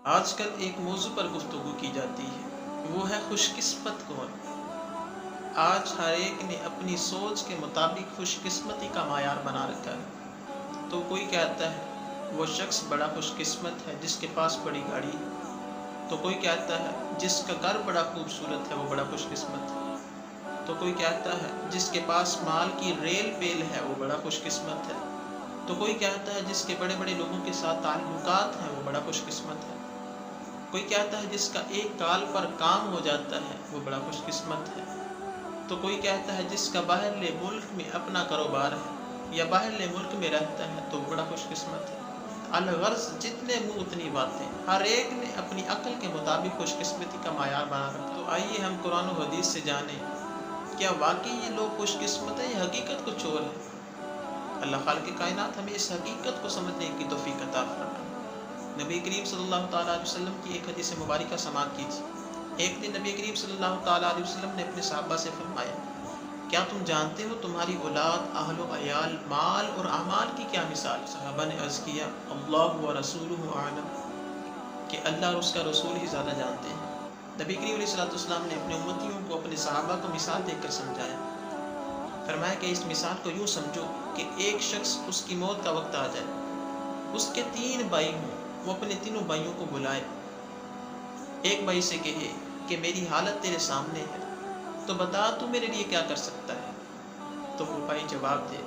آج کل ایک موضوع پر گفتگو کی جاتی ہے، وہ ہے خوش قسمت کون۔ آج ہر ایک نے اپنی سوچ کے مطابق خوش قسمتی کا معیار بنا رکھا ہے۔ تو کوئی کہتا ہے وہ شخص بڑا خوش قسمت ہے جس کے پاس بڑی گاڑی ہے، تو کوئی کہتا ہے جس کا گھر بڑا خوبصورت ہے وہ بڑا خوش قسمت ہے، تو کوئی کہتا ہے جس کے پاس مال کی ریل پیل ہے وہ بڑا خوش قسمت ہے، تو کوئی کہتا ہے جس کے بڑے بڑے لوگوں کے ساتھ تعلقات ہیں وہ بڑا خوش قسمت ہے، کوئی کہتا ہے جس کا ایک کال پر کام ہو جاتا ہے وہ بڑا خوش قسمت ہے، تو کوئی کہتا ہے جس کا باہرلے ملک میں اپنا کاروبار ہے یا باہرلے ملک میں رہتا ہے تو وہ بڑا خوش قسمت ہے۔ الغرض جتنے منہ اتنی باتیں، ہر ایک نے اپنی عقل کے مطابق خوش قسمتی کا معیار بنا رکھا۔ تو آئیے ہم قرآن و حدیث سے جانیں کیا واقعی یہ لوگ خوش قسمت ہیں یا حقیقت کچھ اور ہے۔ اللہ خالق کائنات ہمیں اس حقیقت کو سمجھنے کی توفیق عطا فرمائے۔ نبی کریم صلی اللہ تعالیٰ علیہ وسلم کی ایک حدیث مبارکہ سماعت کیجیے۔ ایک دن نبی کریم صلی اللہ تعالیٰ علیہ وسلم نے اپنے صحابہ سے فرمایا، کیا تم جانتے ہو تمہاری اولاد، اہل و عیال، مال اور اعمال کی کیا مثال؟ صحابہ نے عرض کیا، اللہ و رسولہ اعلم، کہ اللہ اور اس کا رسول ہی زیادہ جانتے ہیں۔ نبی کریم علیہ السلام نے اپنے امتیوں کو اپنے صحابہ کو مثال دے کر سمجھایا۔ فرمایا کہ اس مثال کو یوں سمجھو کہ ایک شخص اس کی موت کا وقت آ جائے، اس کے 3 بھائی ہوں، وہ اپنے تینوں بھائیوں کو بلائے، ایک بھائی سے کہے کہ میری حالت تیرے سامنے ہے، تو بتا تو میرے لیے کیا کر سکتا ہے؟ تو وہ بھائی جواب دے،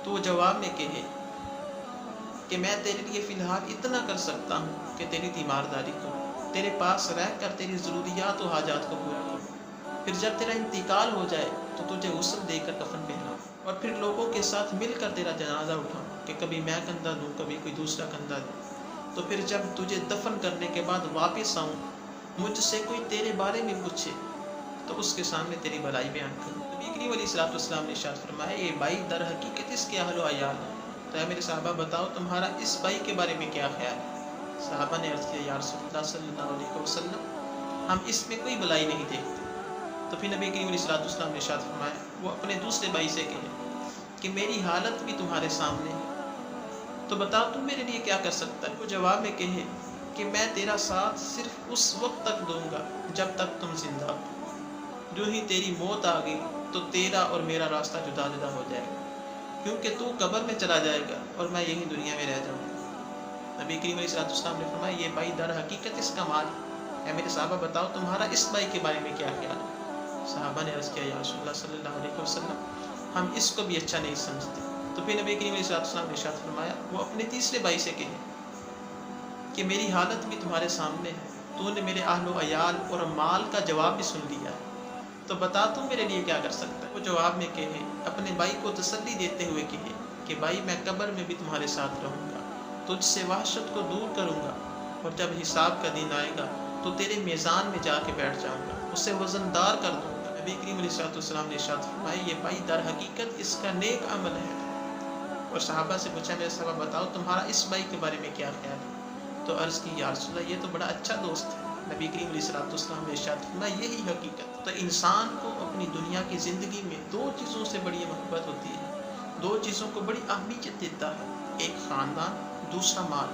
تو وہ جواب میں کہے کہ میں تیرے لیے فی الحال اتنا کر سکتا ہوں کہ تیری تیمارداری کروں، تیرے پاس رہ کر تیری ضروریات و حاجات کو پورا کروں، پھر جب تیرا انتقال ہو جائے تو تجھے غسل دے کر کفن پہناؤں، اور پھر لوگوں کے ساتھ مل کر تیرا جنازہ اٹھاؤں، کہ کبھی میں کندھا دوں کبھی کوئی دوسرا کندھا دوں، تو پھر جب تجھے دفن کرنے کے بعد واپس آؤں، مجھ سے کوئی تیرے بارے میں پوچھے تو اس کے سامنے تیری بھلائی بیان کروں۔ نبی کریم علیہ السلام نے ارشاد فرمایا، یہ بھائی در حقیقت اس کے اہل و عیال ہیں، تو اے میرے صحابہ بتاؤ تمہارا اس بھائی کے بارے میں کیا خیال ہے؟ صحابہ نے عرض کیا، یا رسول اللہ صلی اللہ علیہ وسلم، ہم اس میں کوئی بھلائی نہیں دیکھتے۔ تو پھر نبی کریم علیہ السلام نے ارشاد فرمایا، وہ اپنے دوسرے بھائی سے کہے کہ میری حالت بھی تمہارے سامنے ہے، تو بتا تم میرے لیے کیا کر سکتا ہے؟ وہ جواب میں کہے کہ میں تیرا ساتھ صرف اس وقت تک دوں گا جب تک تم زندہ ہو، جو ہی تیری موت آ گئی تو تیرا اور میرا راستہ جدا جدا ہو جائے گا، کیونکہ تو قبر میں چلا جائے گا اور میں یہی دنیا میں رہ جاؤں گا۔ نبی کریم علیہ السلام نے فرمایا، یہ بھائی در حقیقت اس کا مال ہے، اے میرے صحابہ بتاؤ تمہارا اس بھائی کے بارے میں کیا خیال ہے؟ صحابہ نے عرض کیا، یا رسول اللہ صلی اللہ علیہ وسلم، ہم اس کو بھی اچھا نہیں سمجھتے۔ تو پھر نبی کریم علیہ السلام نے ارشاد فرمایا، وہ اپنے تیسرے بھائی سے کہے کہ میری حالت بھی تمہارے سامنے ہے، تو نے میرے اہل و عیال اور مال کا جواب بھی سن لیا ہے، تو بتا تم میرے لیے کیا کر سکتا ہے؟ وہ جواب میں کہے، اپنے بھائی کو تسلی دیتے ہوئے کہے کہ بھائی میں قبر میں بھی تمہارے ساتھ رہوں گا، تجھ سے وحشت کو دور کروں گا، اور جب حساب کا دن آئے گا تو تیرے میزان میں جا کے بیٹھ جاؤں گا، اسے وزن دار کر دوں گا۔ نبی کریم علیہ السلام نے ارشاد فرمایا، یہ بھائی در حقیقت اس کا نیک عمل ہے۔ اور صحابہ سے پوچھا، میرے صحابہ بتاؤ تمہارا اس بھائی کے بارے میں کیا خیال ہے؟ تو عرض کی، یا رسول اللہ یہ تو بڑا اچھا دوست ہے۔ نبی کریم علیہ السلام نے ارشاد فرمایا، یہی حقیقت۔ تو انسان کو اپنی دنیا کی زندگی میں 2 چیزوں سے بڑی محبت ہوتی ہے، 2 چیزوں کو بڑی اہمیت دیتا ہے، ایک خاندان، دوسرا مال۔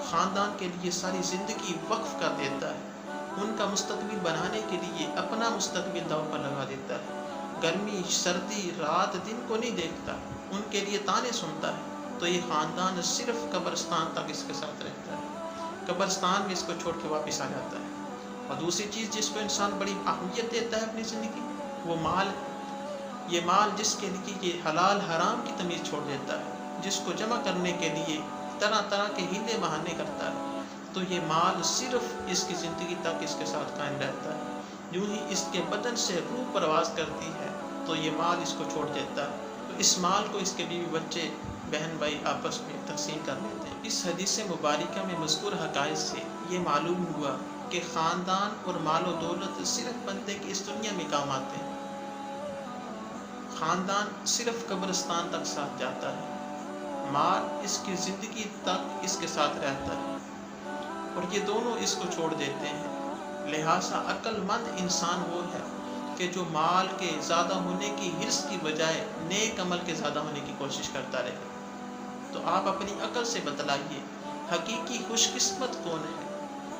خاندان کے لیے ساری زندگی وقف کر دیتا ہے، ان کا مستقبل بنانے کے لیے اپنا مستقبل داؤ پر لگا دیتا ہے، گرمی سردی رات دن کو نہیں دیکھتا، ان کے لیے تانے سنتا ہے۔ تو یہ خاندان صرف قبرستان تک اس کے ساتھ رہتا ہے، قبرستان میں اس کو چھوڑ کے واپس آ جاتا ہے۔ اور دوسری چیز جس کو انسان بڑی اہمیت دیتا ہے اپنی زندگی میں، وہ مال ہے۔ یہ مال جس کے لیے یہ حلال حرام کی تمیز چھوڑ دیتا ہے، جس کو جمع کرنے کے لیے طرح طرح کے ہیلے بہانے کرتا ہے، تو یہ مال صرف اس کی زندگی تک اس کے ساتھ قائم رہتا ہے۔ یوں ہی اس کے بدن سے روح پرواز کرتی ہے تو یہ مال اس کو چھوڑ دیتا ہے، تو اس مال کو اس کے بیوی بچے بہن بھائی آپس میں تقسیم کر لیتے ہیں۔ اس حدیث مبارکہ میں مذکور حقائق سے یہ معلوم ہوا کہ خاندان اور مال و دولت صرف بندے کی اس دنیا میں کام آتے ہیں، خاندان صرف قبرستان تک ساتھ جاتا ہے، مال اس کی زندگی تک اس کے ساتھ رہتا ہے، اور یہ دونوں اس کو چھوڑ دیتے ہیں۔ لہٰذا عقل مند انسان وہ ہے کہ جو مال کے زیادہ ہونے کی حرص کی بجائے نیک عمل کے زیادہ ہونے کی کوشش کرتا رہے۔ تو آپ اپنی عقل سے بتلائیے، حقیقی خوش قسمت کون ہے؟